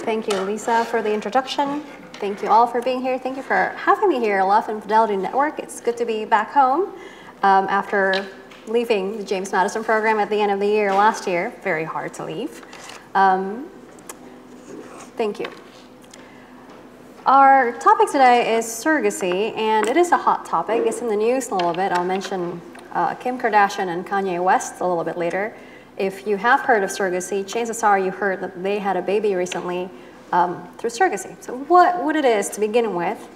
Thank you, Lisa, for the introduction. Thank you all for being here. Thank you for having me here, Love and Fidelity Network. It's good to be back home after leaving the James Madison program at the end of the year last year. Very hard to leave. Thank you. Our topic today is surrogacy, and it is a hot topic. It's in the news a little bit. I'll mention Kim Kardashian and Kanye West a little bit later. If you have heard of surrogacy, chances are you heard that they had a baby recently through surrogacy. So what it is to begin with,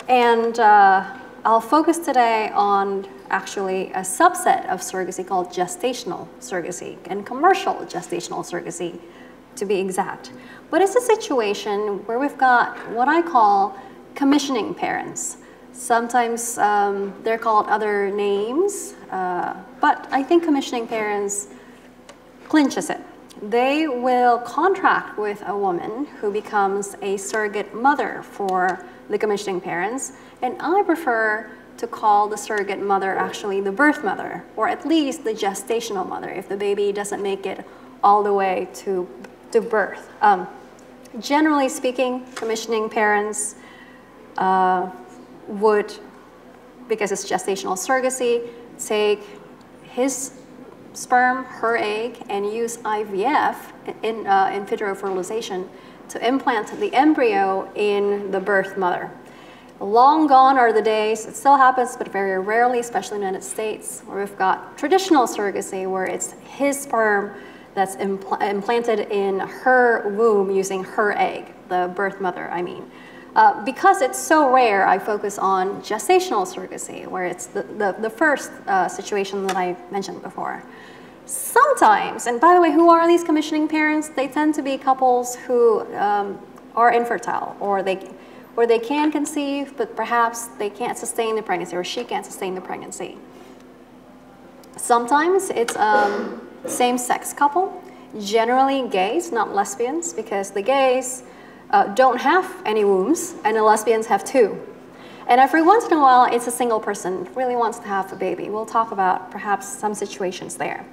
and I'll focus today on actually a subset of surrogacy called gestational surrogacy and commercial gestational surrogacy, to be exact. But it's a situation where we've got what I call commissioning parents. Sometimes they're called other names, but I think commissioning parents clinches it. They will contract with a woman who becomes a surrogate mother for the commissioning parents, and I prefer to call the surrogate mother actually the birth mother, or at least the gestational mother if the baby doesn't make it all the way to birth. Generally speaking, commissioning parents would, because it's gestational surrogacy, take his sperm, her egg, and use IVF, in vitro fertilization, to implant the embryo in the birth mother. Long gone are the days, it still happens, but very rarely, especially in the United States, where we've got traditional surrogacy, where it's his sperm that's implanted in her womb using her egg, the birth mother, I mean. Because it's so rare, I focus on gestational surrogacy, where it's the first situation that I mentioned before. Sometimes, and by the way, who are these commissioning parents? They tend to be couples who are infertile, or they can conceive, but perhaps they can't sustain the pregnancy, or she can't sustain the pregnancy. Sometimes it's same-sex couple, generally gays, not lesbians, because the gays don't have any wombs, and the lesbians have two. And every once in a while, it's a single person who really wants to have a baby. We'll talk about perhaps some situations there.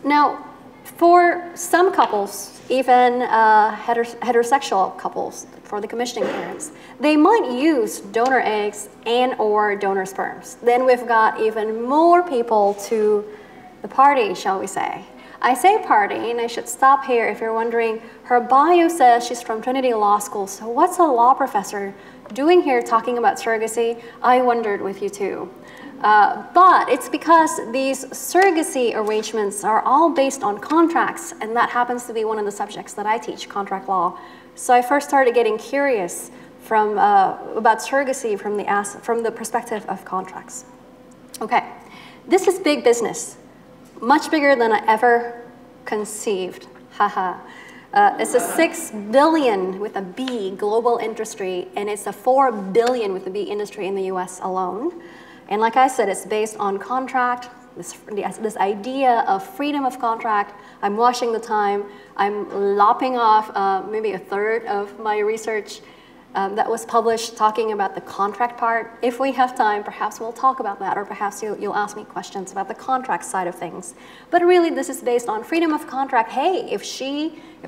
Now, for some couples, even heterosexual couples, for the commissioning parents, they might use donor eggs and or donor sperms. Then we've got even more people to the party, shall we say. I say party, and I should stop here if you're wondering, her bio says she's from Trinity Law School, so what's a law professor doing here talking about surrogacy? I wondered with you too. But it's because these surrogacy arrangements are all based on contracts, and that happens to be one of the subjects that I teach, contract law. So I first started getting curious about surrogacy from the perspective of contracts. Okay, this is big business. Much bigger than I ever conceived. Haha. It's a 6 billion with a B global industry, and it's a 4 billion with a B industry in the US alone. And like I said, it's based on contract, this idea of freedom of contract. I'm watching the time. I'm lopping off maybe a third of my research that was published talking about the contract part. If we have time, perhaps we'll talk about that, or perhaps you'll ask me questions about the contract side of things. But really, this is based on freedom of contract. Hey, if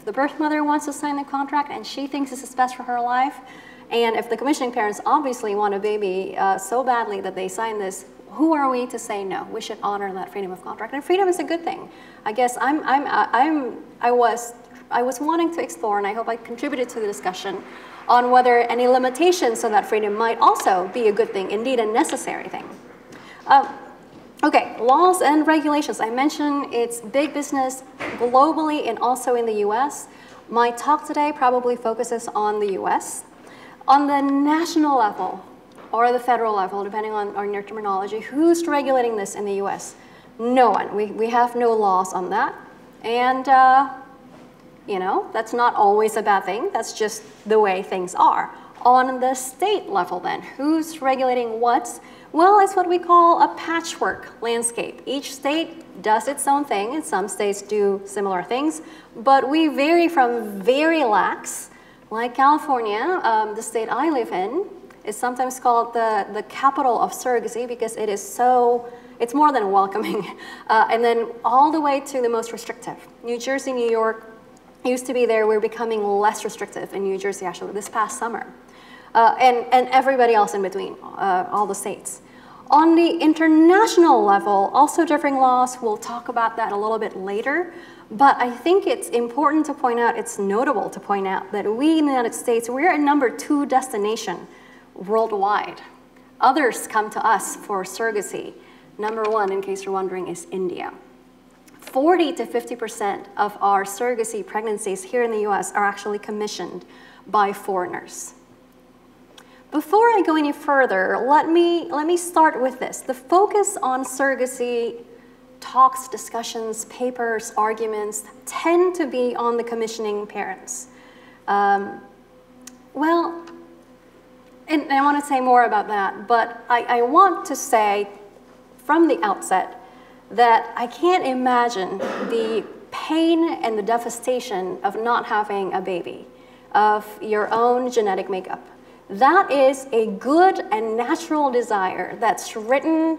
the birth mother wants to sign the contract and she thinks this is best for her life, and if the commissioning parents obviously want a baby so badly that they sign this, who are we to say no? We should honor that freedom of contract, and freedom is a good thing. I guess I was wanting to explore, and I hope I contributed to the discussion on whether any limitations of that freedom might also be a good thing, indeed a necessary thing. Okay, laws and regulations. I mentioned it's big business globally and also in the US. My talk today probably focuses on the US. On the national level, or the federal level, depending on your terminology, who's regulating this in the US? No one. We have no laws on that. And you know, that's not always a bad thing. That's just the way things are. On the state level then, who's regulating what? Well, it's what we call a patchwork landscape. Each state does its own thing, and some states do similar things, but we vary from very lax, like California, the state I live in, is sometimes called the capital of surrogacy because it is so, it's more than welcoming. And then all the way to the most restrictive. New Jersey, New York, used to be there. We're becoming less restrictive in New Jersey, actually, this past summer. And everybody else in between, all the states. On the international level, also differing laws. We'll talk about that a little bit later. But I think it's important to point out, it's notable to point out that we in the United States, we're a #2 destination worldwide. Others come to us for surrogacy. #1, in case you're wondering, is India. 40 to 50% of our surrogacy pregnancies here in the US are actually commissioned by foreigners. Before I go any further, let me start with this. The focus on surrogacy talks, discussions, papers, arguments tend to be on the commissioning parents. Well, and I want to say more about that, but I want to say from the outset that I can't imagine the pain and the devastation of not having a baby, of your own genetic makeup. That is a good and natural desire that's written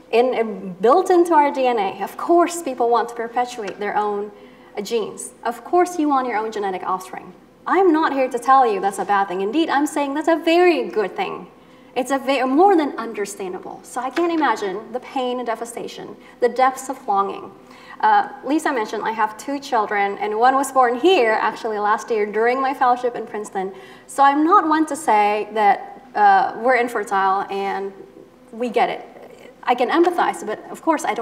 in, built into our DNA. Of course, people want to perpetuate their own genes. Of course, you want your own genetic offspring. I'm not here to tell you that's a bad thing. Indeed, I'm saying that's a very good thing. It's more than understandable. So I can't imagine the pain and devastation, the depths of longing. Lisa mentioned I have 2 children, and one was born here, actually last year, during my fellowship in Princeton. So I'm not one to say that we're infertile and we get it. I can empathize, but of course I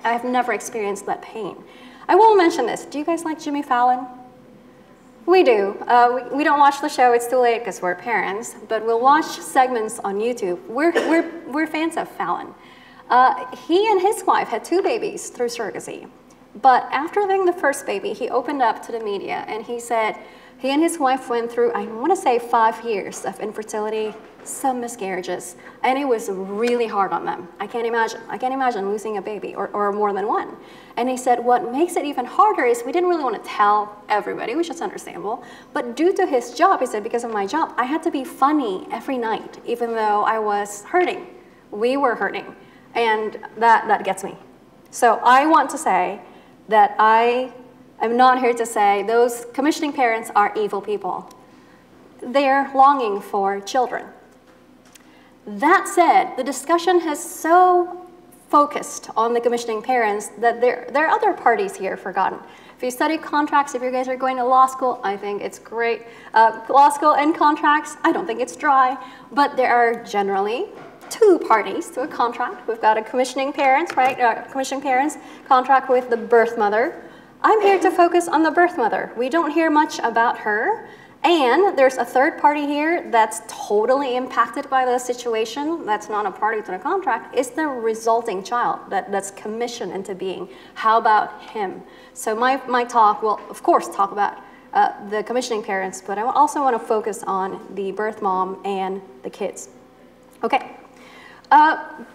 have never experienced that pain. I will mention this. Do you guys like Jimmy Fallon? We do. We don't watch the show. It's too late because we're parents, but we'll watch segments on YouTube. We're fans of Fallon. He and his wife had 2 babies through surrogacy. But after having the first baby, he opened up to the media and he said he and his wife went through, I want to say 5 years of infertility, some miscarriages, and it was really hard on them. I can't imagine losing a baby or more than one. And he said what makes it even harder is we didn't really want to tell everybody, which is understandable, but due to his job, he said, because of my job, I had to be funny every night, even though I was hurting. We were hurting, and that gets me. So I want to say that I am not here to say those commissioning parents are evil people. They're longing for children. That said, the discussion has so focused on the commissioning parents that there are other parties here forgotten. If you study contracts, if you guys are going to law school, I think it's great. Law school and contracts, I don't think it's dry, but there are generally 2 parties to a contract. We've got a commissioning parents, right? Commissioning parents contract with the birth mother. I'm here to focus on the birth mother. We don't hear much about her. And there's a 3rd party here that's totally impacted by the situation, that's not a party to the contract, is the resulting child that's commissioned into being. How about him? So my talk will, of course, talk about the commissioning parents, but I also want to focus on the birth mom and the kids. Okay.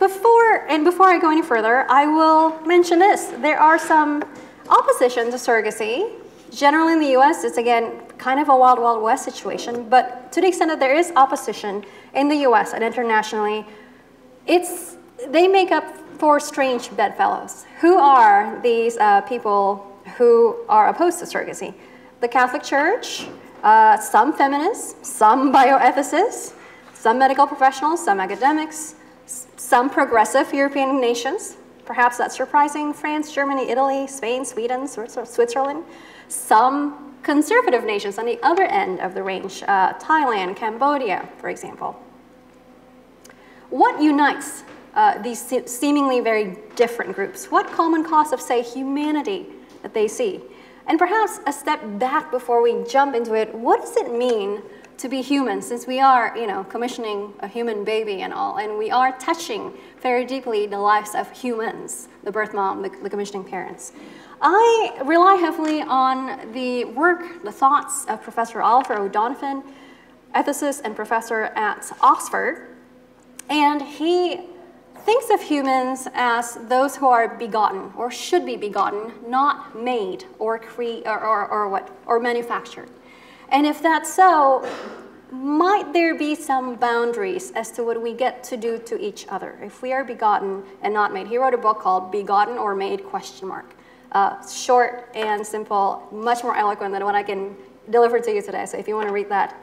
Before I go any further, I will mention this. There are some opposition to surrogacy. Generally in the US, it's again kind of a wild, wild west situation, but to the extent that there is opposition in the US and internationally, they make up for strange bedfellows. Who are these people who are opposed to surrogacy? The Catholic Church, some feminists, some bioethicists, some medical professionals, some academics, some progressive European nations. Perhaps that's surprising. France, Germany, Italy, Spain, Sweden, Switzerland. Some conservative nations on the other end of the range, Thailand, Cambodia, for example. What unites these seemingly very different groups? What common cause of, say, humanity that they see? And perhaps a step back before we jump into it, what does it mean to be human, since we are, commissioning a human baby and all, and we are touching very deeply the lives of humans, the birth mom, the commissioning parents. I rely heavily on the work, the thoughts of Professor Oliver O'Donovan, ethicist and professor at Oxford, and he thinks of humans as those who are begotten, or should be begotten, not made or manufactured. And if that's so, might there be some boundaries as to what we get to do to each other if we are begotten and not made? He wrote a book called Begotten or Made ? Short and simple, much more eloquent than what I can deliver to you today. So if you want to read that,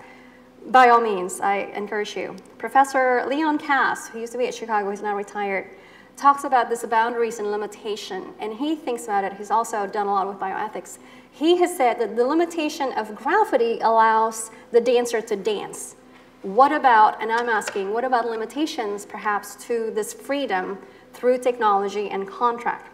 by all means, I encourage you. Professor Leon Cass, who used to be at Chicago, he's now retired, talks about this boundaries and limitation, and he thinks about it. He's also done a lot with bioethics. He has said that the limitation of gravity allows the dancer to dance. What about, and I'm asking, what about limitations perhaps to this freedom through technology and contract?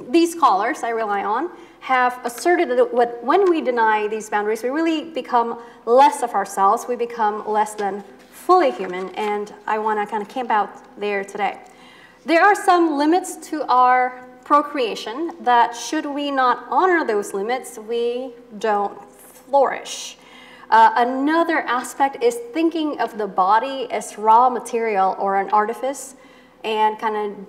These scholars I rely on have asserted that when we deny these boundaries, we really become less of ourselves, we become less than fully human, and I want to kind of camp out there today. There are some limits to our procreation that, should we not honor those limits, we don't flourish. Another aspect is thinking of the body as raw material or an artifice, and kind of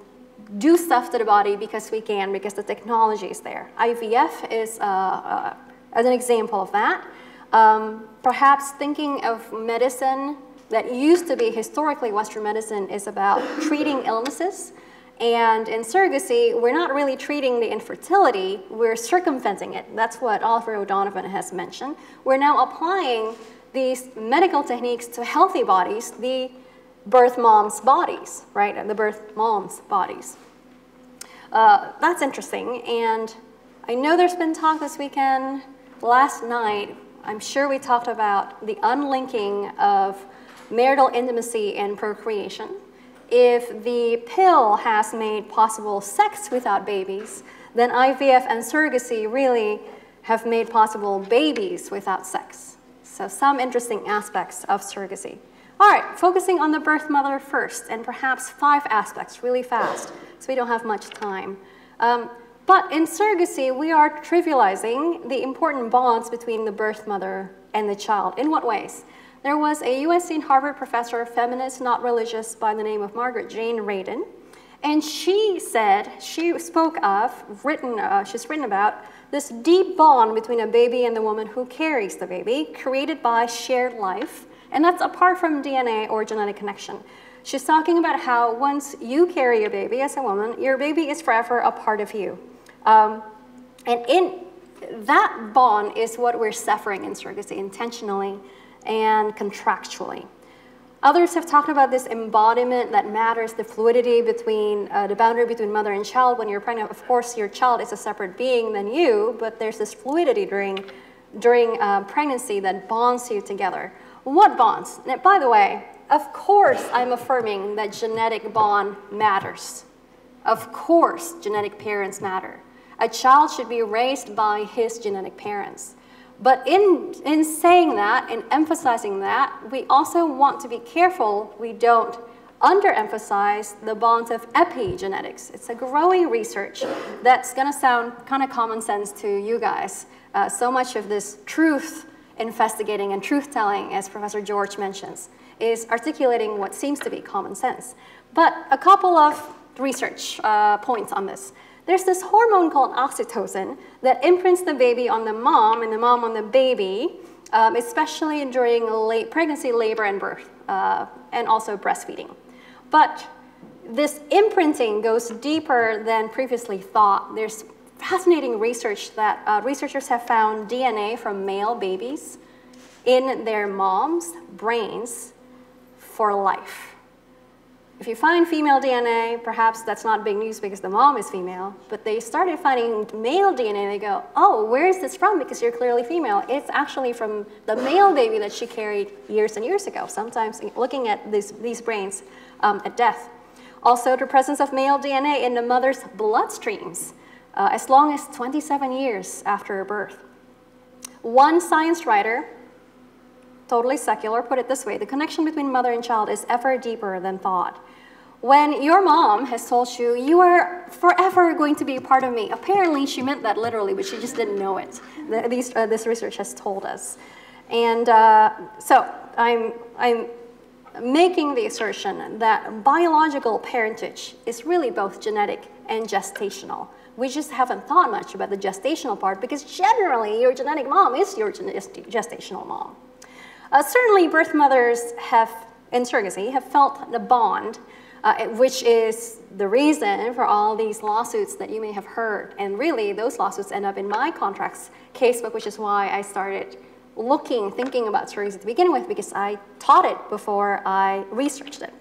do stuff to the body because we can, because the technology is there. IVF is as an example of that. Perhaps thinking of medicine that used to be historically Western medicine is about treating illnesses. And in surrogacy, we're not really treating the infertility, we're circumventing it. That's what Oliver O'Donovan has mentioned. We're now applying these medical techniques to healthy bodies, the birth moms' bodies, right? The birth moms' bodies. That's interesting, and I know there's been talk this weekend. Last night, I'm sure we talked about the unlinking of marital intimacy and procreation. If the pill has made possible sex without babies, then IVF and surrogacy really have made possible babies without sex. So some interesting aspects of surrogacy. All right, focusing on the birth mother first, and perhaps 5 aspects really fast, so we don't have much time. But in surrogacy, we are trivializing the important bonds between the birth mother and the child. In what ways? There was a USC and Harvard professor, feminist, not religious, by the name of Margaret Jane Radin, and she said, she spoke of, she's written about this deep bond between a baby and the woman who carries the baby, created by shared life, and that's apart from DNA or genetic connection. She's talking about how once you carry your baby as a woman, your baby is forever a part of you. And in that bond is what we're suffering in surrogacy, intentionally and contractually. Others have talked about this embodiment that matters, the fluidity between, the boundary between mother and child. When you're pregnant, of course, your child is a separate being than you, but there's this fluidity during pregnancy that bonds you together. What bonds? Now, by the way, of course, I'm affirming that genetic bond matters. Of course, genetic parents matter. A child should be raised by his genetic parents. But in saying that and emphasizing that, we also want to be careful we don't underemphasize the bonds of epigenetics. It's a growing research that's going to sound kind of common sense to you guys. So much of this truth investigating and truth-telling, as Professor George mentions, is articulating what seems to be common sense. But a couple of research points on this. There's this hormone called oxytocin that imprints the baby on the mom and the mom on the baby, especially during pregnancy, labor, and birth, and also breastfeeding. But this imprinting goes deeper than previously thought. There's fascinating research that researchers have found DNA from male babies in their moms' brains for life. If you find female DNA, perhaps that's not big news because the mom is female, but they started finding male DNA, they go, oh, where is this from? Because you're clearly female. It's actually from the male baby that she carried years and years ago, sometimes looking at these brains at death. Also, the presence of male DNA in the mother's bloodstreams, as long as 27 years after her birth. One science writer, totally secular, put it this way: the connection between mother and child is ever deeper than thought. When your mom has told you, you are forever going to be a part of me, apparently she meant that literally, but she just didn't know it. This research has told us. And so I'm making the assertion that biological parentage is really both genetic and gestational. We just haven't thought much about the gestational part because generally your genetic mom is your gestational mom. Certainly birth mothers in surrogacy have felt the bond which is the reason for all these lawsuits that you may have heard. And really, those lawsuits end up in my contracts casebook, which is why I started thinking about surrogacy to begin with, because I taught it before I researched it.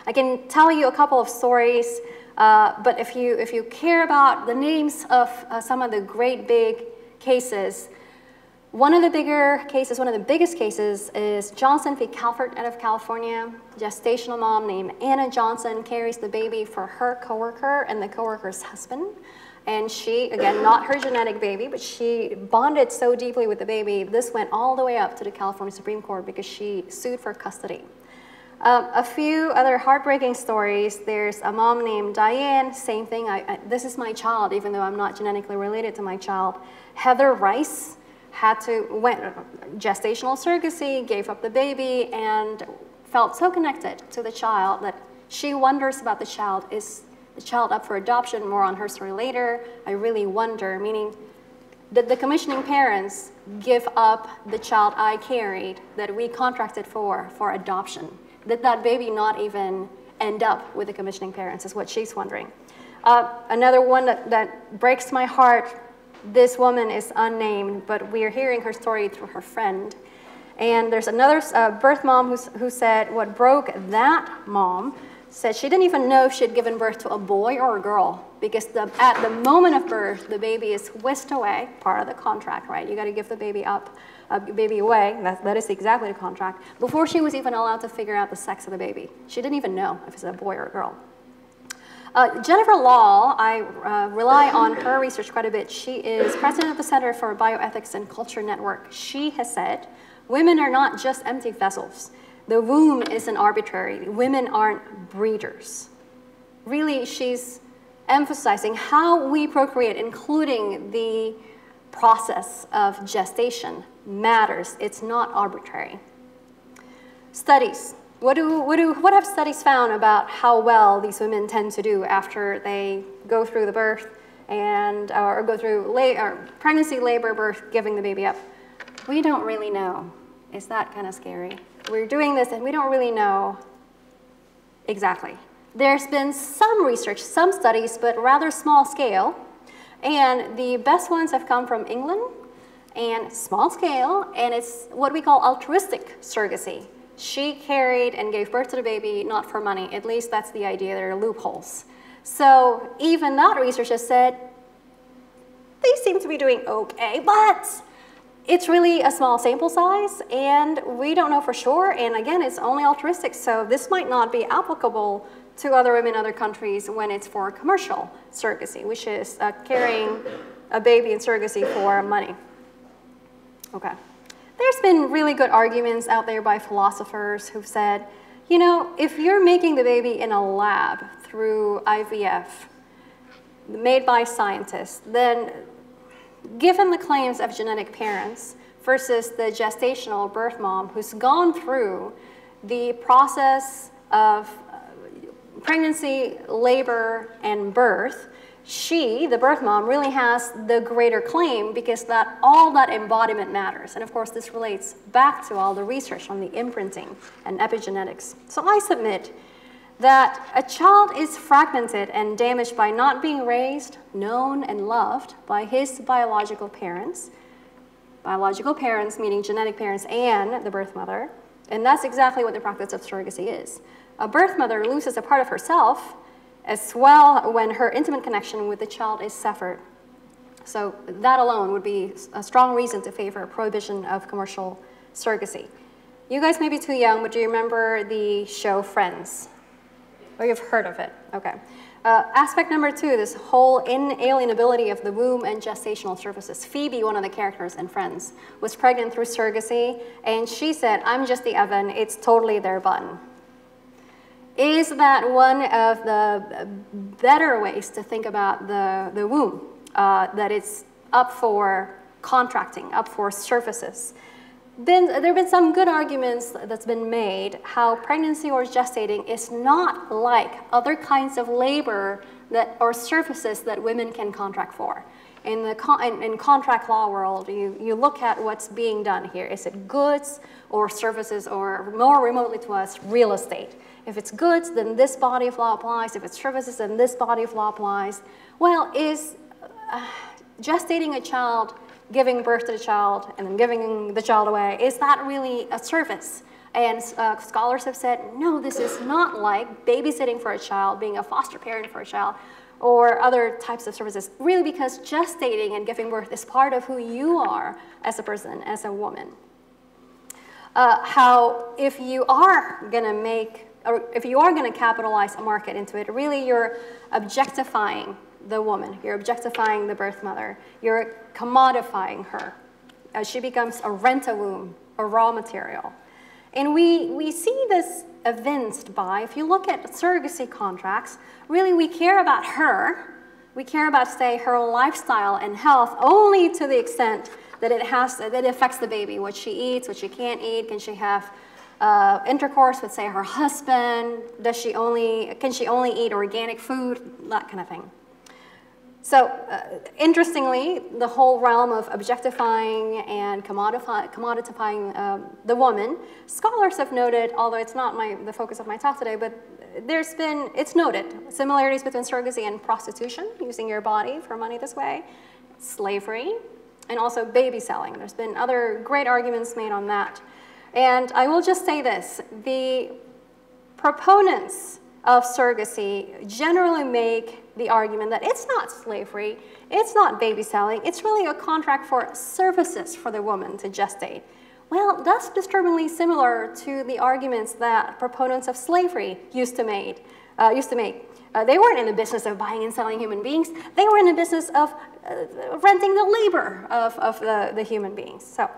I can tell you a couple of stories, but if you care about the names of some of the great big cases, one of the biggest cases is Johnson v. Calvert out of California. Gestational mom named Anna Johnson carries the baby for her coworker and the coworker's husband. And she, again, not her genetic baby, but she bonded so deeply with the baby, this went all the way up to the California Supreme Court because she sued for custody. A few other heartbreaking stories. There's a mom named Diane, same thing. This is my child, even though I'm not genetically related to my child. Heather Rice went gestational surrogacy, gave up the baby, and felt so connected to the child that she wonders about the child. Is the child up for adoption? More on her story later. I really wonder, meaning, did the commissioning parents give up the child I carried that we contracted for adoption? Did that baby not even end up with the commissioning parents, is what she's wondering. Another one that breaks my heart, this woman is unnamed, but we are hearing her story through her friend. And there's another birth mom who said what broke that mom, said she didn't even know if she had given birth to a boy or a girl, because at the moment of birth, the baby is whisked away, part of the contract, right? You got to give the baby away, that is exactly the contract, before she was even allowed to figure out the sex of the baby. She didn't even know if it's a boy or a girl. Jennifer Law, I rely on her research quite a bit. She is president of the Center for Bioethics and Culture Network. She has said, women are not just empty vessels. The womb isn't arbitrary. Women aren't breeders. Really, she's emphasizing how we procreate, including the process of gestation, matters. It's not arbitrary. Studies. What have studies found about how well these women tend to do after they go through the birth or go through pregnancy, labor, birth, giving the baby up? We don't really know. Is that kind of scary? We're doing this and we don't really know exactly. There's been some research, some studies, but rather small scale. And the best ones have come from England and small scale, and it's what we call altruistic surrogacy. She carried and gave birth to the baby not for money. At least that's the idea. There are loopholes. So even that research has said they seem to be doing okay, but it's really a small sample size, and we don't know for sure. And again, it's only altruistic, so this might not be applicable to other women in other countries when it's for commercial surrogacy, which is carrying a baby in surrogacy for money. Okay. There's been really good arguments out there by philosophers who've said, you know, if you're making the baby in a lab through IVF, made by scientists, then given the claims of genetic parents versus the gestational birth mom who's gone through the process of pregnancy, labor, and birth, she, the birth mom, really has the greater claim because all that embodiment matters. And of course, this relates back to all the research on the imprinting and epigenetics. So I submit that a child is fragmented and damaged by not being raised, known, and loved by his biological parents meaning genetic parents and the birth mother. And that's exactly what the practice of surrogacy is. A birth mother loses a part of herself as well when her intimate connection with the child is severed. So that alone would be a strong reason to favor prohibition of commercial surrogacy. You guys may be too young, but do you remember the show Friends? Or you've heard of it, okay. Aspect number 2, this whole inalienability of the womb and gestational services. Phoebe, one of the characters in Friends, was pregnant through surrogacy, and she said, I'm just the oven, it's totally their bun. Is that one of the better ways to think about the womb, that it's up for contracting, up for services? Then there have been some good arguments that's been made how pregnancy or gestating is not like other kinds of labor or services that women can contract for. In the in contract law world, you look at what's being done here. Is it goods or services, or more remotely to us, real estate? If it's goods, then this body of law applies. If it's services, then this body of law applies. Well, is gestating a child, giving birth to the child, and then giving the child away, is that really a service? And scholars have said, no, this is not like babysitting for a child, being a foster parent for a child, or other types of services, really, because gestating and giving birth is part of who you are as a person, as a woman. How if you are going to make, or if you are going to capitalize a market into it, really you're objectifying the woman, you're objectifying the birth mother, you're commodifying her. She becomes a rent-a-womb, a raw material. And we see this evinced by, if you look at surrogacy contracts, really we care about her. We care about, say, her lifestyle and health only to the extent that it affects the baby, what she eats, what she can't eat. Can she have intercourse with, say, her husband? Can she only eat organic food? That kind of thing. So interestingly, the whole realm of objectifying and commodifying the woman, scholars have noted, although it's not the focus of my talk today, but it's noted similarities between surrogacy and prostitution, using your body for money this way, slavery, and also baby selling. There's been other great arguments made on that. And I will just say this, the proponents of surrogacy generally make the argument that it's not slavery, it's not baby selling, it's really a contract for services for the woman to gestate. Well, that's disturbingly similar to the arguments that proponents of slavery used to make. They weren't in the business of buying and selling human beings, they were in the business of renting the labor of the human beings. So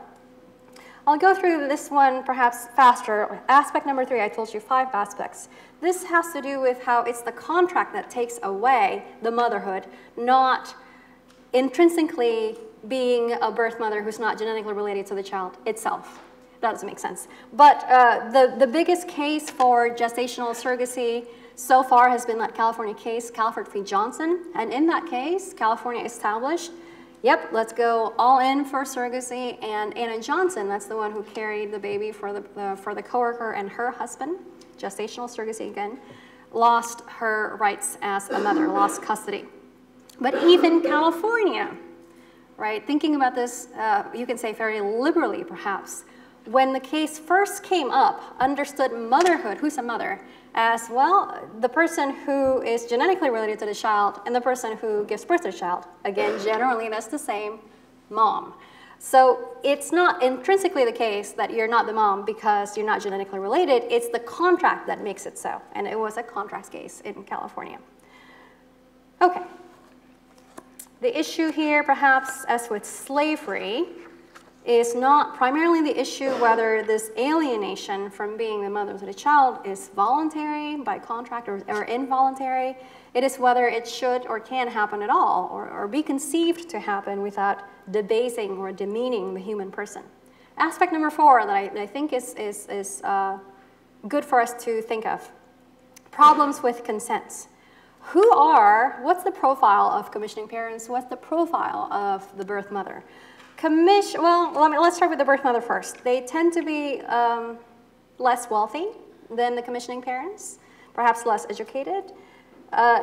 I'll go through this one perhaps faster. Aspect number 3, I told you 5 aspects. This has to do with how it's the contract that takes away the motherhood, not intrinsically being a birth mother who's not genetically related to the child itself. That doesn't make sense. But the biggest case for gestational surrogacy so far has been that California case, Calvert v. Johnson. And in that case, California established, yep, let's go all in for surrogacy. And Anna Johnson, that's the one who carried the baby for the coworker and her husband, gestational surrogacy again, lost her rights as a mother, lost custody. But even California, right, thinking about this, you can say very liberally perhaps, when the case first came up, understood motherhood, who's a mother, as well the person who is genetically related to the child and the person who gives birth to the child. Again, generally that's the same, mom. So it's not intrinsically the case that you're not the mom because you're not genetically related, it's the contract that makes it so. And it was a contract case in California. Okay. The issue here, perhaps, as with slavery, is not primarily the issue whether this alienation from being the mother to the child is voluntary by contract or involuntary. It is whether it should or can happen at all or be conceived to happen without debasing or demeaning the human person. Aspect number 4 that I think is good for us to think of, problems with consents. What's the profile of commissioning parents? What's the profile of the birth mother? Let's start with the birth mother first. They tend to be less wealthy than the commissioning parents, perhaps less educated.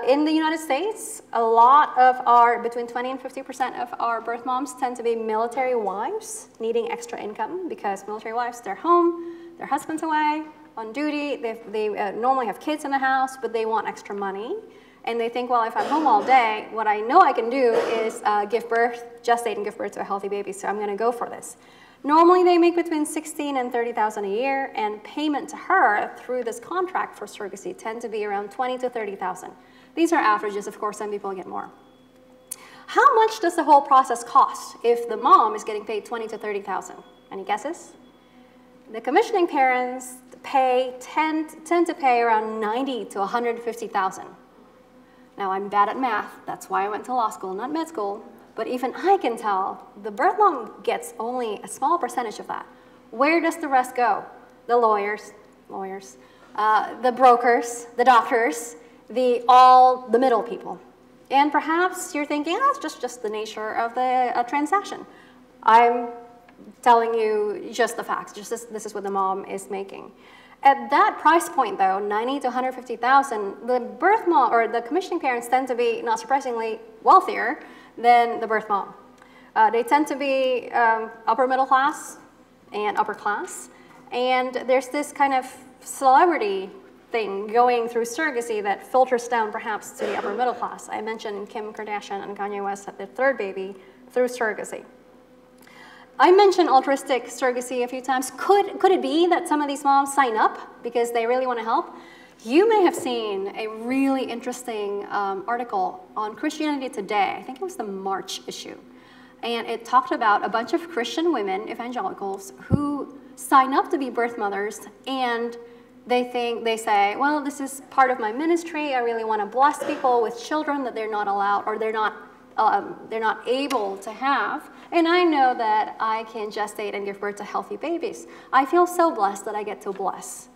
In the United States, a lot of between 20 and 50% of our birth moms tend to be military wives needing extra income because military wives, they're home, their husband's away, on duty, they normally have kids in the house, but they want extra money. And they think, well, if I'm home all day, what I know I can do is gestate and give birth to a healthy baby, so I'm going to go for this. Normally, they make between $16,000 and $30,000 a year, and payment to her through this contract for surrogacy tend to be around $20,000 to $30,000. These are averages, of course, some people get more. How much does the whole process cost if the mom is getting paid $20,000 to $30,000? Any guesses? The commissioning parents tend to pay around $90,000 to $150,000. Now, I'm bad at math. That's why I went to law school, not med school. But even I can tell the birth mom gets only a small percentage of that. Where does the rest go? The lawyers, the brokers, the doctors, all the middle people. And perhaps you're thinking, oh, it's just the nature of the transaction. I'm telling you just the facts. This is what the mom is making. At that price point, though, 90 to 150,000, the birth mom or the commissioning parents tend to be, not surprisingly, wealthier than the birth mom. They tend to be upper middle class and upper class, and there's this kind of celebrity thing going through surrogacy that filters down perhaps to the upper middle class. I mentioned Kim Kardashian and Kanye West had their third baby through surrogacy. I mentioned altruistic surrogacy a few times. Could it be that some of these moms sign up because they really want to help? You may have seen a really interesting article on Christianity Today. I think it was the March issue. And it talked about a bunch of Christian women, evangelicals, who sign up to be birth mothers, and they say, well, this is part of my ministry. I really want to bless people with children that they're not allowed or they're not able to have. And I know that I can gestate and give birth to healthy babies. I feel so blessed that I get to bless.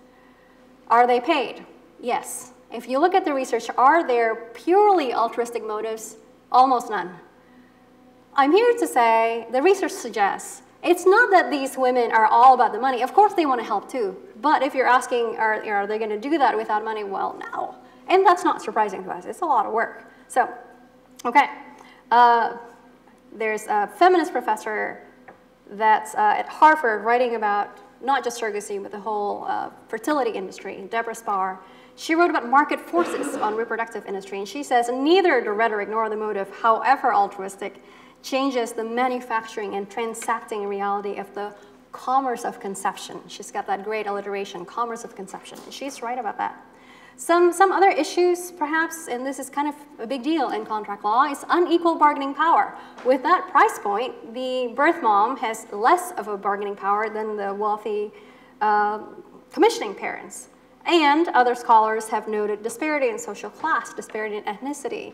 Are they paid? Yes. If you look at the research, are there purely altruistic motives? Almost none. I'm here to say the research suggests it's not that these women are all about the money. Of course they want to help too. But if you're asking, are they going to do that without money? Well, no. And that's not surprising to us. It's a lot of work. So, okay. There's a feminist professor that's at Harvard writing about not just surrogacy, but the whole fertility industry, Deborah Spar. She wrote about market forces on reproductive industry, and she says, neither the rhetoric nor the motive, however altruistic, changes the manufacturing and transacting reality of the commerce of conception. She's got that great alliteration, commerce of conception, and she's right about that. Some other issues, perhaps, and this is kind of a big deal in contract law, is unequal bargaining power. With that price point, the birth mom has less of a bargaining power than the wealthy commissioning parents. And other scholars have noted disparity in social class, disparity in ethnicity.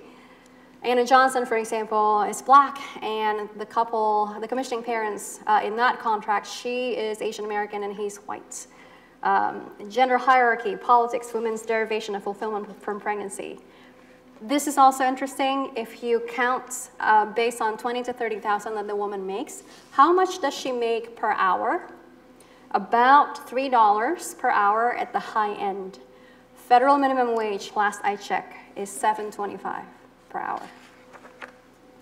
Anna Johnson, for example, is black, and the couple, the commissioning parents in that contract, she is Asian American and he's white. Gender hierarchy, politics, women's derivation of fulfillment from pregnancy. This is also interesting. If you count based on 20 to 30,000 that the woman makes, how much does she make per hour? About $3 per hour at the high end. Federal minimum wage, last I checked, is $7.25 per hour.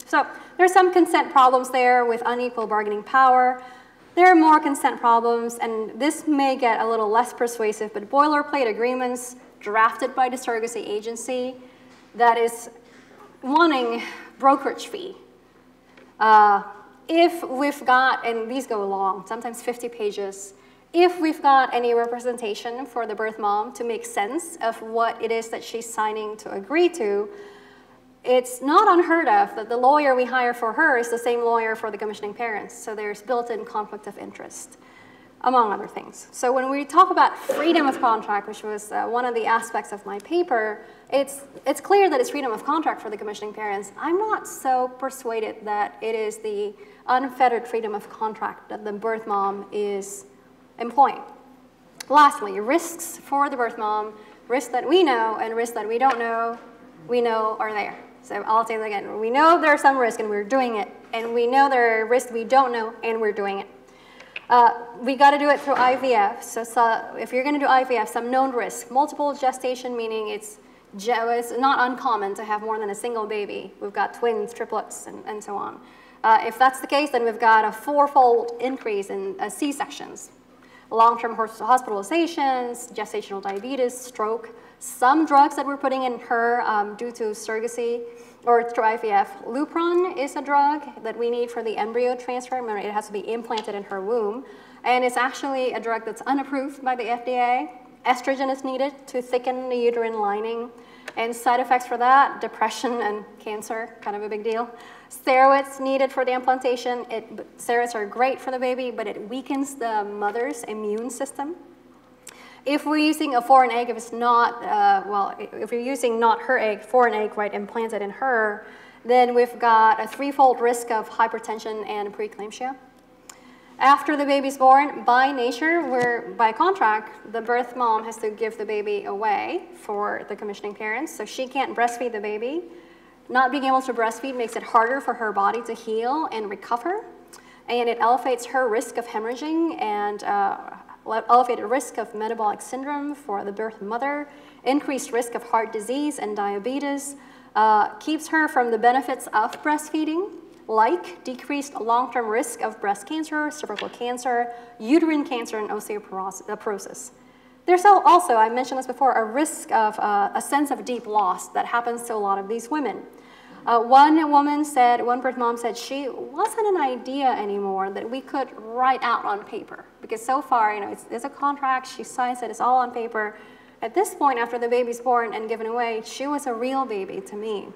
So there's some consent problems there with unequal bargaining power. There are more consent problems, and this may get a little less persuasive, but boilerplate agreements drafted by the surrogacy agency that is wanting brokerage fee. If we've got, and these go long, sometimes 50 pages, if we've got any representation for the birth mom to make sense of what it is that she's signing to agree to, it's not unheard of that the lawyer we hire for her is the same lawyer for the commissioning parents, so there's built-in conflict of interest, among other things. So when we talk about freedom of contract, which was one of the aspects of my paper, it's clear that it's freedom of contract for the commissioning parents. I'm not so persuaded that it is the unfettered freedom of contract that the birth mom is employing. Lastly, risks for the birth mom, risks that we know and risks that we don't know, we know are there. So I'll say that again. We know there are some risks and we're doing it. And we know there are risks we don't know and we're doing it. We got to do it through IVF. So if you're going to do IVF, some known risks. Multiple gestation, meaning it's not uncommon to have more than a single baby. We've got twins, triplets, and so on. If that's the case, then we've got a 4-fold increase in C-sections. Long-term hospitalizations, gestational diabetes, stroke. Some drugs that we're putting in her due to surrogacy or through IVF. Lupron is a drug that we need for the embryo transfer. Remember, it has to be implanted in her womb. And it's actually a drug that's unapproved by the FDA. Estrogen is needed to thicken the uterine lining. And side effects for that, depression and cancer, kind of a big deal. Steroids needed for the implantation. Steroids are great for the baby, but it weakens the mother's immune system. If we're using a foreign egg, if it's not, if you're using not her egg, foreign egg, right, implanted in her, then we've got a 3-fold risk of hypertension and preeclampsia. After the baby's born, by nature, by contract, the birth mom has to give the baby away for the commissioning parents, so she can't breastfeed the baby. Not being able to breastfeed makes it harder for her body to heal and recover, and it elevates her risk of hemorrhaging and elevated risk of metabolic syndrome for the birth mother, increased risk of heart disease and diabetes, keeps her from the benefits of breastfeeding, like decreased long-term risk of breast cancer, cervical cancer, uterine cancer, and osteoporosis. There's also, I mentioned this before, a risk of a sense of deep loss that happens to a lot of these women. One birth mom said she wasn't an idea anymore that we could write out on paper, because so far, it's a contract, she signs it, it's all on paper. At this point, after the baby's born and given away, she was a real baby to me.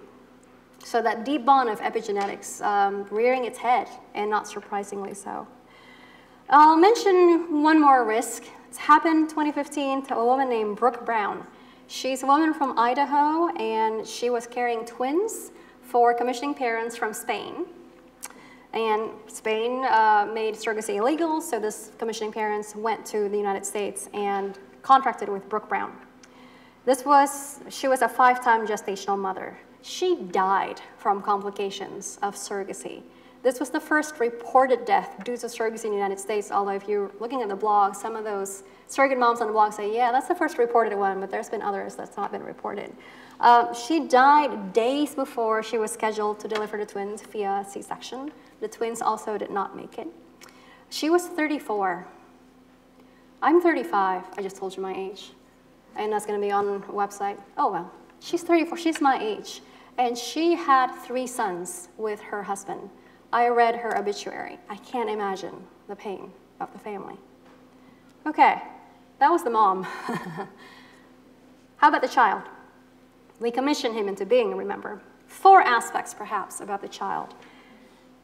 So that deep bond of epigenetics rearing its head, and not surprisingly so. I'll mention one more risk. It's happened 2015 to a woman named Brooke Brown. She's a woman from Idaho, and she was carrying twins for commissioning parents from Spain. And Spain made surrogacy illegal, so this commissioning parents went to the United States and contracted with Brooke Brown. She was a 5-time gestational mother. She died from complications of surrogacy. This was the first reported death due to surrogacy in the United States, although if you're looking at the blog, some of those surrogate moms on the blog say, yeah, that's the first reported one, but there's been others that's not been reported. She died days before she was scheduled to deliver the twins via C-section. The twins also did not make it. She was 34. I'm 35. I just told you my age. And that's going to be on the website. Oh, well. She's 34. She's my age. And she had 3 sons with her husband. I read her obituary. I can't imagine the pain of the family. Okay, that was the mom. How about the child? We commissioned him into being, remember. 4 aspects, perhaps, about the child.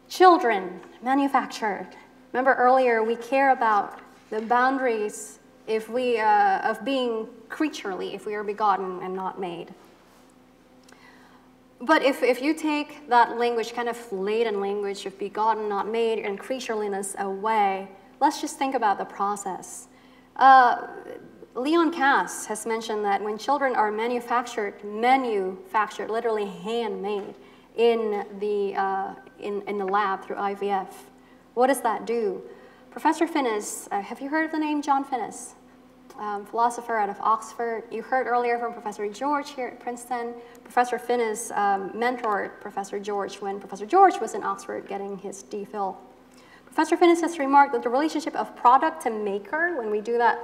Children, manufactured. Remember earlier, we care about the boundaries of being creaturely, if we are begotten and not made. But if you take that language, kind of laden language of begotten, not made, and creatureliness away, let's just think about the process. Leon Cass has mentioned that when children are manufactured, literally handmade in the lab through IVF, what does that do? Professor Finnis, have you heard of the name John Finnis? Philosopher out of Oxford. You heard earlier from Professor George here at Princeton. Professor Finnis mentored Professor George when Professor George was in Oxford getting his DPhil. Professor Finnis has remarked that the relationship of product to maker, when we do that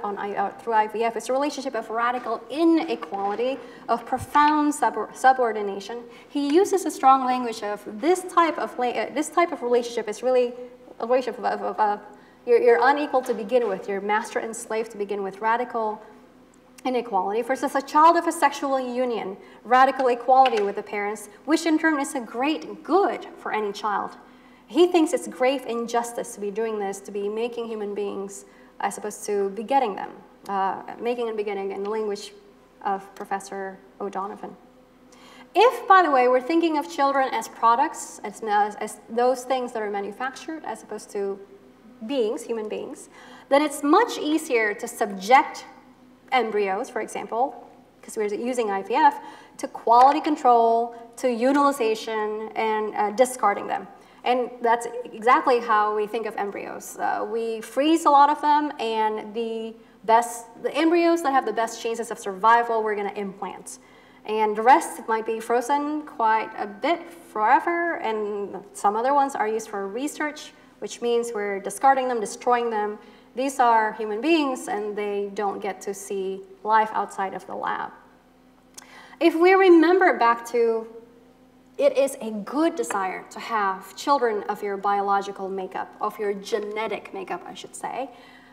through IVF, is a relationship of radical inequality, of profound subordination. He uses a strong language of this type of relationship is really a relationship of you're unequal to begin with. You're master and slave to begin with. Radical inequality versus a child of a sexual union. Radical equality with the parents, which in turn is a great good for any child. He thinks it's grave injustice to be doing this, to be making human beings as opposed to begetting them. Making and begetting in the language of Professor O'Donovan. If, by the way, we're thinking of children as products, as those things that are manufactured as opposed to beings, human beings, then it's much easier to subject embryos, for example, because we're using IVF, to quality control, to utilization, and discarding them. And that's exactly how we think of embryos. We freeze a lot of them, and the embryos that have the best chances of survival, we're going to implant. And the rest might be frozen quite a bit forever, and some other ones are used for research, which means we're discarding them, destroying them. These are human beings, and they don't get to see life outside of the lab. If we remember back to, it is a good desire to have children of your biological makeup, of your genetic makeup, I should say.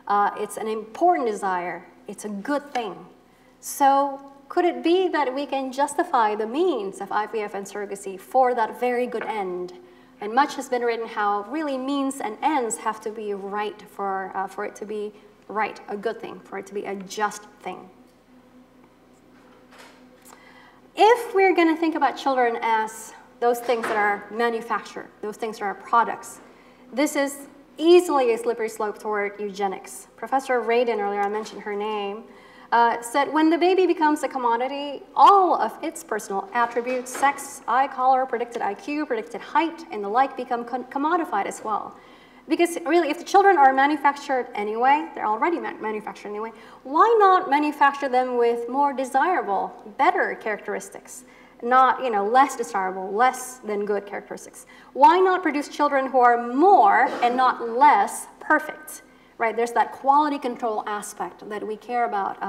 It's an important desire. It's a good thing. So could it be that we can justify the means of IVF and surrogacy for that very good end? And much has been written how really means and ends have to be right for it to be right, a good thing, for it to be a just thing. If we're going to think about children as those things that are manufactured, those things that are products, this is easily a slippery slope toward eugenics. Professor Radin, earlier I mentioned her name, said when the baby becomes a commodity, all of its personal attributes, sex, eye color, predicted IQ, predicted height, and the like become commodified as well. Because really, if the children are manufactured anyway, they're already manufactured anyway, why not manufacture them with more desirable, better characteristics? Not, less desirable, less than good characteristics. Why not produce children who are more and not less perfect? Right, there's that quality control aspect that we care about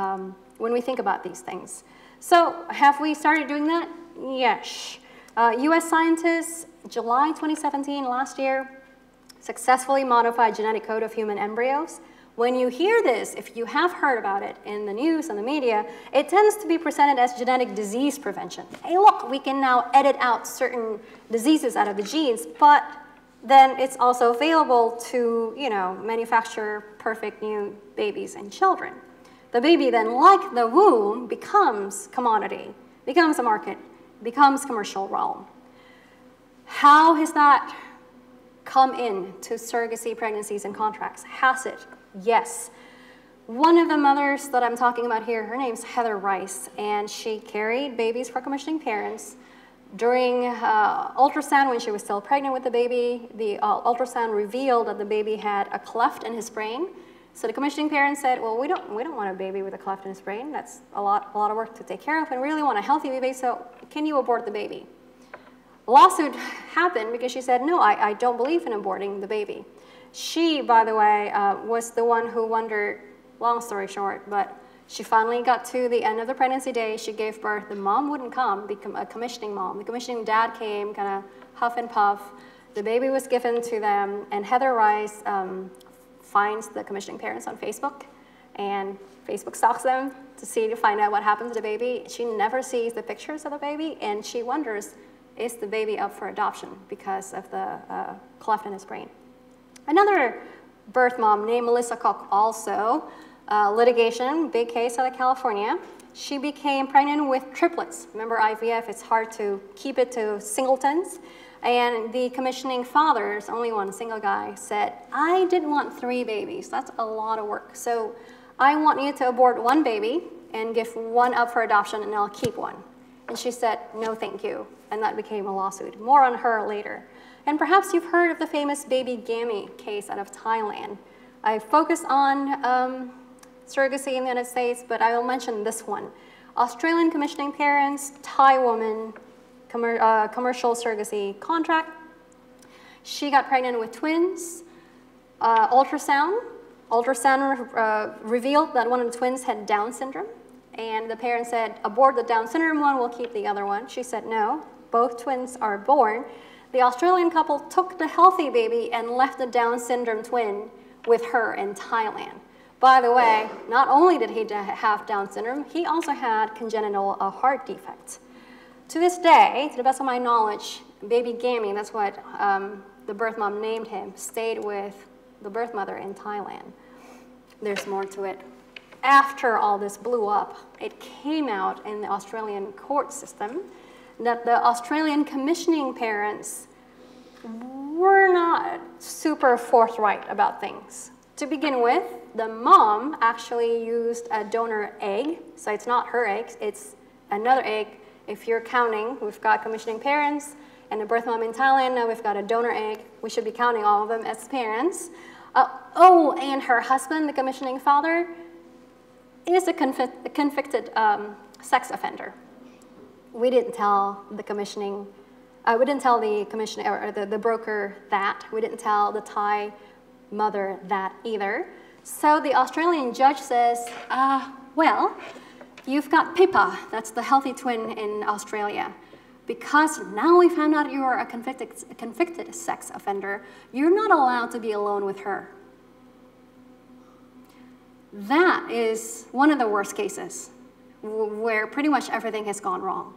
when we think about these things. So have we started doing that? Yes. US scientists, July 2017, last year, successfully modified genetic code of human embryos. When you hear this, if you have heard about it in the news and the media, it tends to be presented as genetic disease prevention. Hey, look, we can now edit out certain diseases out of the genes, but then it's also available to, manufacture perfect new babies and children. The baby then, like the womb, becomes commodity, becomes a market, becomes commercial realm. How has that come in to surrogacy pregnancies and contracts? Has it? Yes. One of the mothers that I'm talking about here, her name's Heather Rice, and she carried babies for commissioning parents. During ultrasound, when she was still pregnant with the baby, the ultrasound revealed that the baby had a cleft in his brain. So the commissioning parents said, well, we don't want a baby with a cleft in his brain. That's a lot of work to take care of, and we really want a healthy baby, so can you abort the baby? A lawsuit happened because she said, no, I don't believe in aborting the baby. She, by the way, was the one who wondered, long story short, but she finally got to the end of the pregnancy day. She gave birth. The mom wouldn't come, become a commissioning mom. The commissioning dad came, kind of huff and puff. The baby was given to them, and Heather Rice finds the commissioning parents on Facebook, and Facebook stalks them to find out what happened to the baby. She never sees the pictures of the baby, and she wonders, is the baby up for adoption because of the cleft in his brain? Another birth mom named Melissa Cook, also litigation, big case out of California. She became pregnant with triplets. Remember IVF, it's hard to keep it to singletons. And the commissioning fathers, only one single guy, said, I didn't want 3 babies. That's a lot of work. So I want you to abort 1 baby and give 1 up for adoption, and I'll keep 1. And she said, no, thank you. And that became a lawsuit. More on her later. And perhaps you've heard of the famous baby Gammy case out of Thailand. I focus on surrogacy in the United States, but I will mention this one. Australian commissioning parents, Thai woman, commercial surrogacy contract. She got pregnant with twins. Ultrasound revealed that one of the twins had Down syndrome. And the parents said, abort the Down syndrome one, we'll keep the other one. She said, no, both twins are born. The Australian couple took the healthy baby and left the Down syndrome twin with her in Thailand. By the way, not only did he have Down syndrome, he also had congenital heart defects. To this day, to the best of my knowledge, baby Gammy, that's what the birth mom named him, stayed with the birth mother in Thailand. There's more to it. After all this blew up, it came out in the Australian court system that the Australian commissioning parents were not super forthright about things. To begin with, the mom actually used a donor egg, so it's not her egg, it's another egg. If you're counting, we've got commissioning parents and the birth mom in Thailand, now we've got a donor egg. We should be counting all of them as parents. And her husband, the commissioning father, is a convicted sex offender. We didn't tell the commissioning, we didn't tell the commissioner or the broker that. We didn't tell the Thai mother that either. So the Australian judge says, well, you've got Pippa, that's the healthy twin in Australia. Because now we found out you're a convicted sex offender, you're not allowed to be alone with her. That is one of the worst cases where pretty much everything has gone wrong.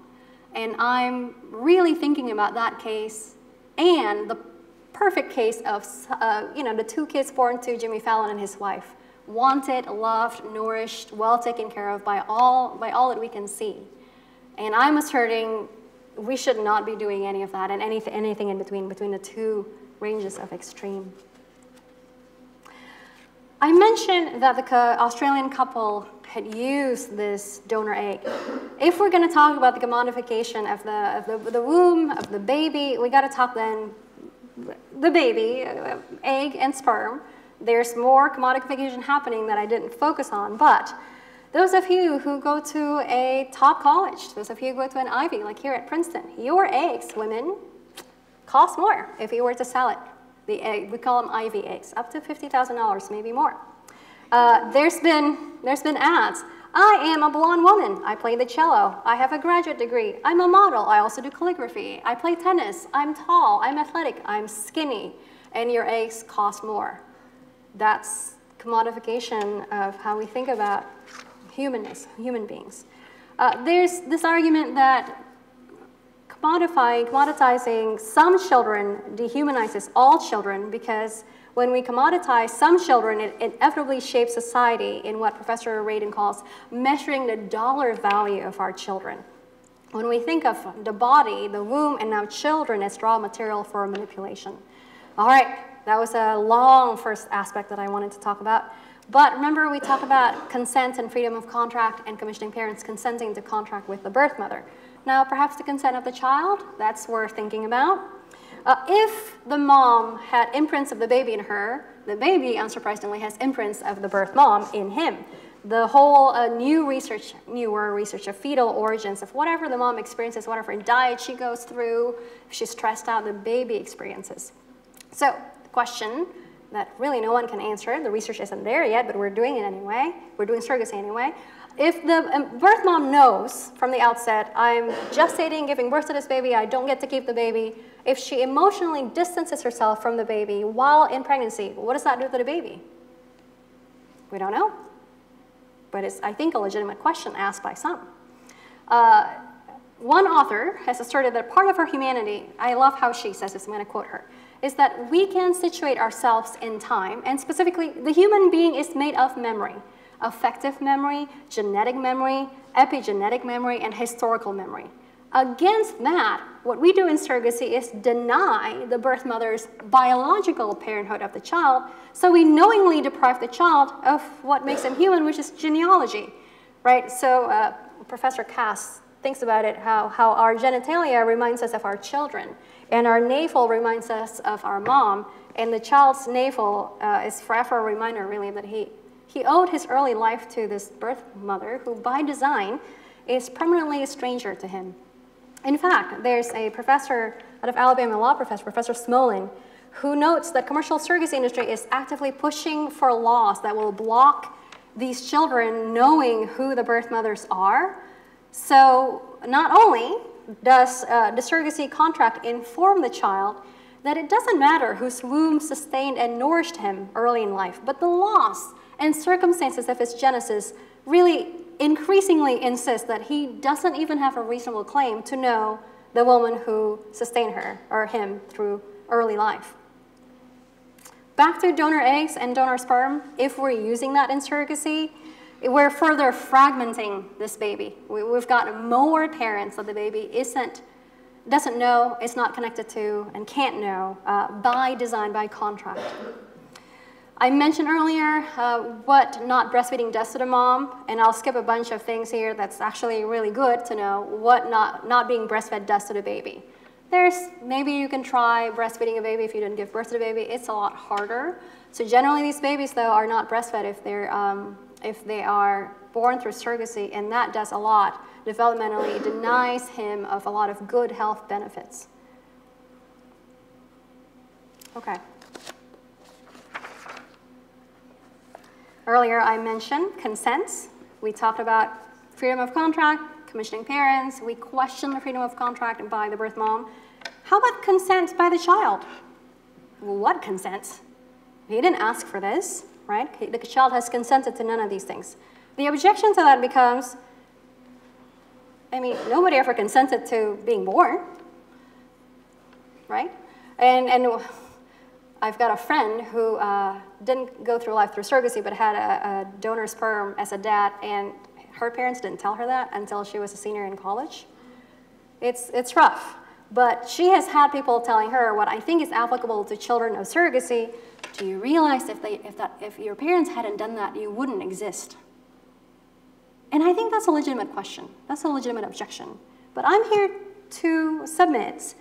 And I'm really thinking about that case and the perfect case of the 2 kids born to Jimmy Fallon and his wife. Wanted, loved, nourished, well taken care of by all that we can see. And I'm asserting we should not be doing any of that and anything in between the 2 ranges of extreme. I mentioned that the Australian couple had used this donor egg. If we're going to talk about the commodification of the womb, of the baby, we got to talk then the baby, egg and sperm. There's more commodification happening that I didn't focus on, but those of you who go to a top college, those of you who go to an Ivy, like here at Princeton, your eggs, women, cost more if you were to sell it. The egg, we call them Ivy eggs, up to $50,000, maybe more. There's been ads. I am a blonde woman. I play the cello. I have a graduate degree. I'm a model. I also do calligraphy. I play tennis. I'm tall. I'm athletic. I'm skinny. And your eggs cost more. That's commodification of how we think about humanness, human beings. There's this argument that commoditizing some children dehumanizes all children, because when we commoditize some children, it inevitably shapes society in what Professor Radin calls measuring the dollar value of our children. When we think of the body, the womb, and now children as raw material for manipulation. All right, that was a long first aspect that I wanted to talk about. But remember, we talked about consent and freedom of contract and commissioning parents consenting to contract with the birth mother. Now, perhaps the consent of the child, that's worth thinking about. If the mom had imprints of the baby in her, the baby, unsurprisingly, has imprints of the birth mom in him. The whole newer research of fetal origins, of whatever the mom experiences, whatever diet she goes through, if she's stressed out, the baby experiences. So, the question that really no one can answer, the research isn't there yet, but we're doing it anyway, we're doing surrogacy anyway. If the birth mom knows from the outset, I'm gestating, giving birth to this baby, I don't get to keep the baby, if she emotionally distances herself from the baby while in pregnancy, what does that do to the baby? We don't know. But it's, I think, a legitimate question asked by some. One author has asserted that part of our humanity, I love how she says this, I'm going to quote her, is that we can situate ourselves in time, and specifically, the human being is made of memory. Affective memory, genetic memory, epigenetic memory, and historical memory. Against that, what we do in surrogacy is deny the birth mother's biological parenthood of the child, so we knowingly deprive the child of what makes him human, which is genealogy, right? So Professor Cass thinks about it, how our genitalia reminds us of our children, and our navel reminds us of our mom, and the child's navel is forever a reminder, really, that he owed his early life to this birth mother who, by design, is permanently a stranger to him. In fact, there's a professor out of Alabama, law professor, Professor Smolin, who notes that commercial surrogacy industry is actively pushing for laws that will block these children knowing who the birth mothers are. So not only does the surrogacy contract inform the child that it doesn't matter whose womb sustained and nourished him early in life, but the loss and circumstances of his genesis really increasingly insist that he doesn't even have a reasonable claim to know the woman who sustained her or him through early life. Back to donor eggs and donor sperm, if we're using that in surrogacy, we're further fragmenting this baby. We've got more parents that the baby doesn't know, is not connected to, and can't know by design, by contract. I mentioned earlier what not breastfeeding does to the mom, and I'll skip a bunch of things here that's actually really good to know what not being breastfed does to the baby. Maybe you can try breastfeeding a baby if you didn't give birth to the baby. It's a lot harder. So generally these babies, though, are not breastfed if they are born through surrogacy, and that does a lot developmentally. It denies him of a lot of good health benefits. Okay. Earlier I mentioned consents. We talked about freedom of contract, commissioning parents. We questioned the freedom of contract by the birth mom. How about consent by the child? What consent? He didn't ask for this, right? The child has consented to none of these things. The objection to that becomes, I mean, nobody ever consented to being born, right? And I've got a friend who didn't go through life through surrogacy, but had a donor sperm as a dad, and her parents didn't tell her that until she was a senior in college. It's rough, but she has had people telling her what I think is applicable to children of surrogacy. Do you realize if your parents hadn't done that, you wouldn't exist? And I think that's a legitimate question. That's a legitimate objection. But I'm here to submit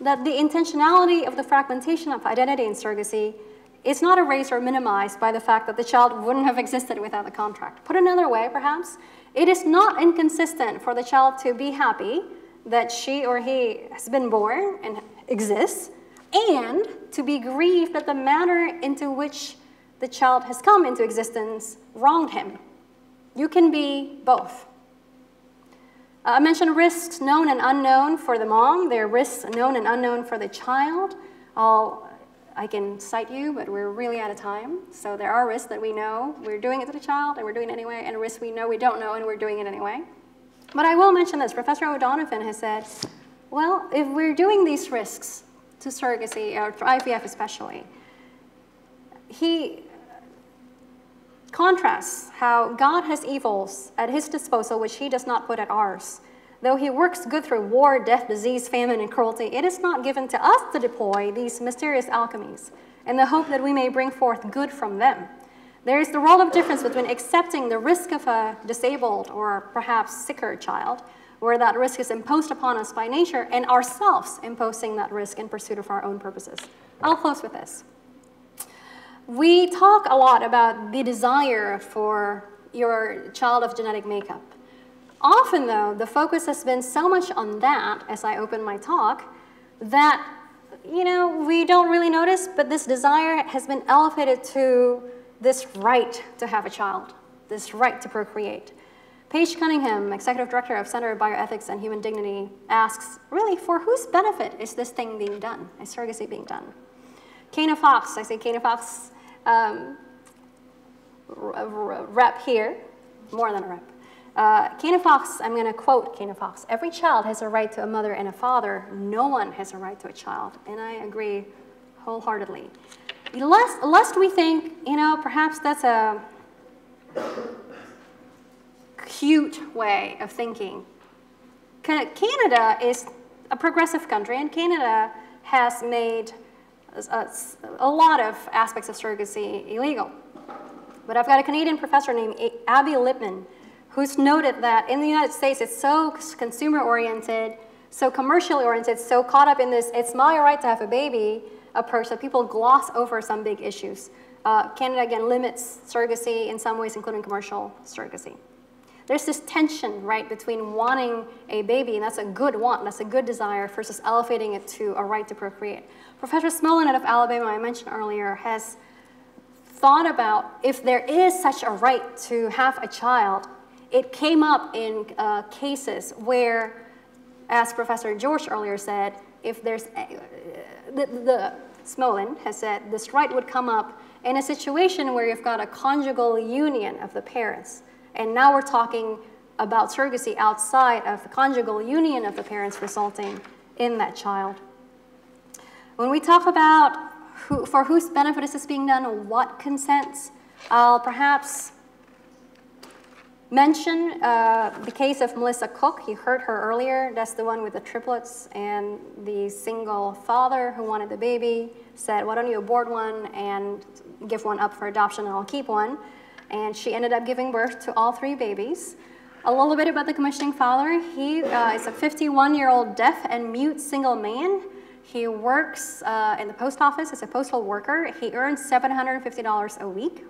that the intentionality of the fragmentation of identity in surrogacy is not erased or minimized by the fact that the child wouldn't have existed without the contract. Put another way, perhaps, it is not inconsistent for the child to be happy that she or he has been born and exists, and to be grieved that the manner into which the child has come into existence wronged him. You can be both. I mentioned risks known and unknown for the mom. There are risks known and unknown for the child. I can cite you, but we're really out of time. So there are risks that we know we're doing it to the child, and we're doing it anyway, and risks we know we don't know, and we're doing it anyway. But I will mention this. Professor O'Donovan has said, well, if we're doing these risks to surrogacy, or for IVF especially, he contrasts how God has evils at his disposal which he does not put at ours. Though he works good through war, death, disease, famine, and cruelty, it is not given to us to deploy these mysterious alchemies in the hope that we may bring forth good from them. There is the world of difference between accepting the risk of a disabled or perhaps sicker child, where that risk is imposed upon us by nature, and ourselves imposing that risk in pursuit of our own purposes. I'll close with this. We talk a lot about the desire for your child of genetic makeup. Often, though, the focus has been so much on that, as I open my talk, that, we don't really notice, but this desire has been elevated to this right to have a child, this right to procreate. Paige Cunningham, Executive Director of Center of Bioethics and Human Dignity, asks, really, for whose benefit is this thing being done, is surrogacy being done? Kana Fox, I say Kana Fox, rep here, more than a rep. Kana Fox, I'm going to quote Kana Fox, every child has a right to a mother and a father. No one has a right to a child. And I agree wholeheartedly. Lest we think, perhaps that's a cute way of thinking. Canada is a progressive country, and Canada has made a lot of aspects of surrogacy illegal. But I've got a Canadian professor named Abby Lippman who's noted that in the United States it's so consumer-oriented, so commercially oriented, so caught up in this it's my right to have a baby approach that people gloss over some big issues. Canada, again, limits surrogacy in some ways, including commercial surrogacy. There's this tension, right, between wanting a baby, and that's a good want, that's a good desire, versus elevating it to a right to procreate. Professor Smolin out of Alabama, I mentioned earlier, has thought about if there is such a right to have a child. It came up in cases where, as Professor George earlier said, if there's, Smolin has said this right would come up in a situation where you've got a conjugal union of the parents. And now we're talking about surrogacy outside of the conjugal union of the parents resulting in that child. When we talk about for whose benefit is this being done, or what consents, I'll perhaps mention the case of Melissa Cook. You heard her earlier. That's the one with the triplets, and the single father who wanted the baby said, why don't you abort one and give one up for adoption, and I'll keep one. And she ended up giving birth to all 3 babies. A little bit about the commissioning father. He is a 51-year-old deaf and mute single man. He works in the post office as a postal worker. He earns $750 a week.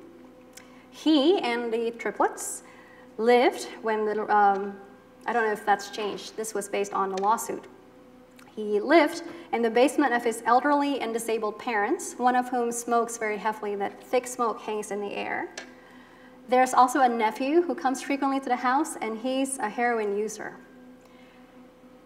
He and the triplets lived when the, I don't know if that's changed. This was based on the lawsuit. He lived in the basement of his elderly and disabled parents, one of whom smokes very heavily. That thick smoke hangs in the air. There's also a nephew who comes frequently to the house, and he's a heroin user.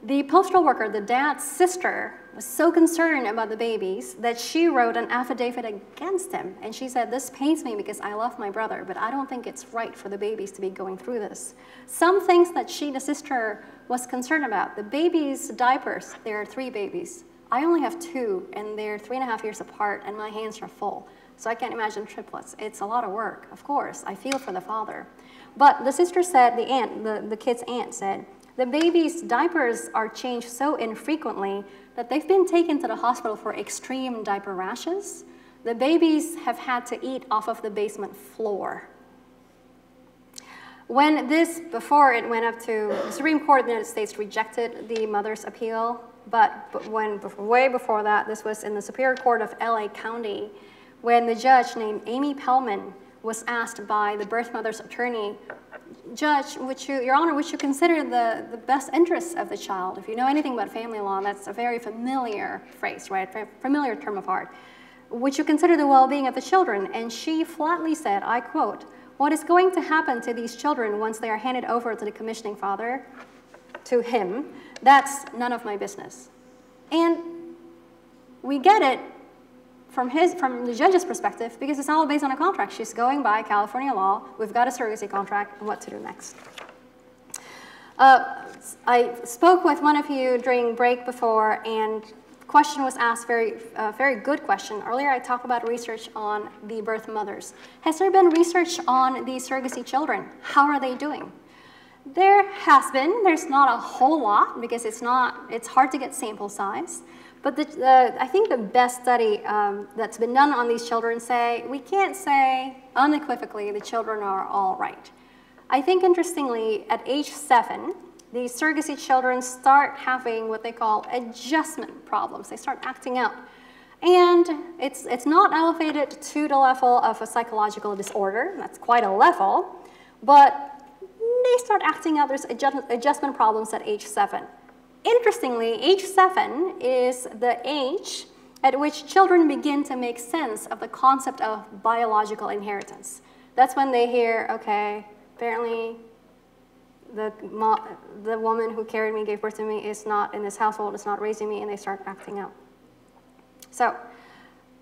The postal worker, the dad's sister, was so concerned about the babies that she wrote an affidavit against him. And she said, this pains me because I love my brother, but I don't think it's right for the babies to be going through this. Some things that she, the sister, was concerned about. The babies' diapers, there are 3 babies. I only have 2, and they're 3.5 years apart, and my hands are full. So I can't imagine triplets. It's a lot of work, of course. I feel for the father. But the sister said, the aunt, the kid's aunt said, the baby's diapers are changed so infrequently that they've been taken to the hospital for extreme diaper rashes. The babies have had to eat off of the basement floor. When this, before it went up to the Supreme Court of the United States, rejected the mother's appeal, but way before that, this was in the Superior Court of LA County, when the judge named Amy Pellman was asked by the birth mother's attorney, Judge, Your Honor, would you consider the best interests of the child? If you know anything about family law, that's a very familiar phrase, right? Familiar term of art. Would you consider the well-being of the children? And she flatly said, I quote, what is going to happen to these children once they are handed over to the commissioning father, to him, that's none of my business. And we get it from the judge's perspective, because it's all based on a contract. She's going by California law. We've got a surrogacy contract, and what to do next. I spoke with one of you during break before, and the question was asked, very good question. Earlier, I talked about research on the birth mothers. Has there been research on the surrogacy children? How are they doing? There has been. There's not a whole lot, because it's hard to get sample size. But I think the best study that's been done on these children we can't say unequivocally the children are all right. I think interestingly, at age 7, these surrogacy children start having what they call adjustment problems. They start acting out. And it's not elevated to the level of a psychological disorder. That's quite a level. But they start acting out. There's adjustment problems at age 7. Interestingly, age 7 is the age at which children begin to make sense of the concept of biological inheritance. That's when they hear, okay, apparently the woman who carried me, gave birth to me, is not in this household, is not raising me, and they start acting out. So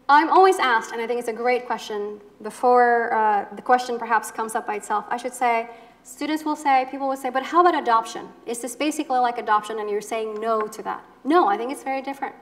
I'm always asked, and I think it's a great question, before the question perhaps comes up by itself, I should say, students will say, people will say, but how about adoption? Is this basically like adoption and you're saying no to that? No, I think it's very different.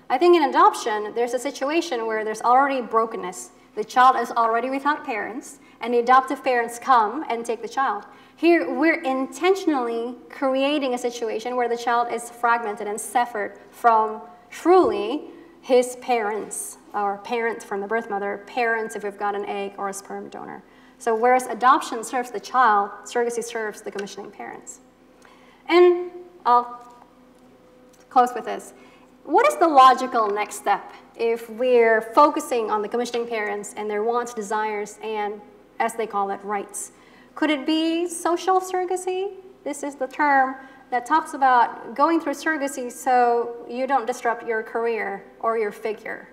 I think in adoption, there's a situation where there's already brokenness. The child is already without parents, and the adoptive parents come and take the child. Here, we're intentionally creating a situation where the child is fragmented and severed from truly his parents, or parents from the birth mother, parents if we've got an egg or a sperm donor. So whereas adoption serves the child, surrogacy serves the commissioning parents. And I'll close with this. What is the logical next step if we're focusing on the commissioning parents and their wants, desires, and, as they call it, rights? Could it be social surrogacy? This is the term that talks about going through surrogacy so you don't disrupt your career or your figure.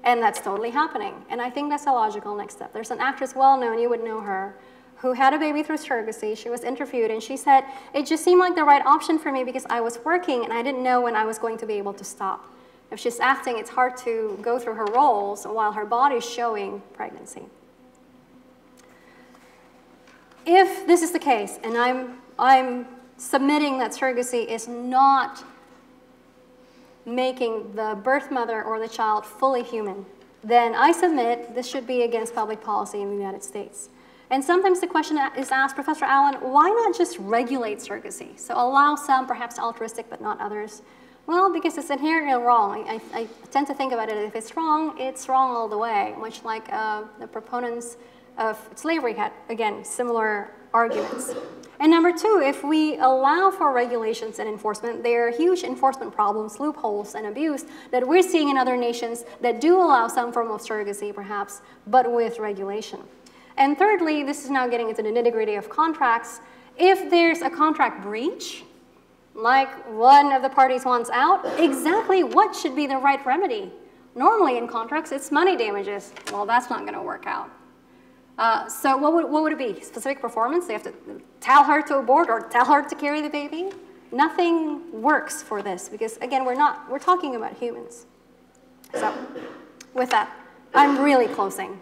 And that's totally happening. And I think that's a logical next step. There's an actress, well known, you would know her, who had a baby through surrogacy. She was interviewed and she said, it just seemed like the right option for me because I was working and I didn't know when I was going to be able to stop. If she's acting, it's hard to go through her roles while her body's showing pregnancy. If this is the case, and I'm submitting that surrogacy is not making the birth mother or the child fully human, then I submit this should be against public policy in the United States. And sometimes the question is asked, Professor Allen, why not just regulate surrogacy? So allow some, perhaps altruistic, but not others. Well, because it's inherently wrong. I tend to think about it, if it's wrong all the way, much like the proponents of slavery had, again, similar arguments. And number two, if we allow for regulations and enforcement, there are huge enforcement problems, loopholes, and abuse that we're seeing in other nations that do allow some form of surrogacy, perhaps, but with regulation. And thirdly, this is now getting into the nitty-gritty of contracts. If there's a contract breach, like one of the parties wants out, exactly what should be the right remedy? Normally in contracts, it's money damages. Well, that's not going to work out. So what would it be? Specific performance? They have to tell her to abort or tell her to carry the baby? Nothing works for this because, again, we're talking about humans. So with that, I'm really closing.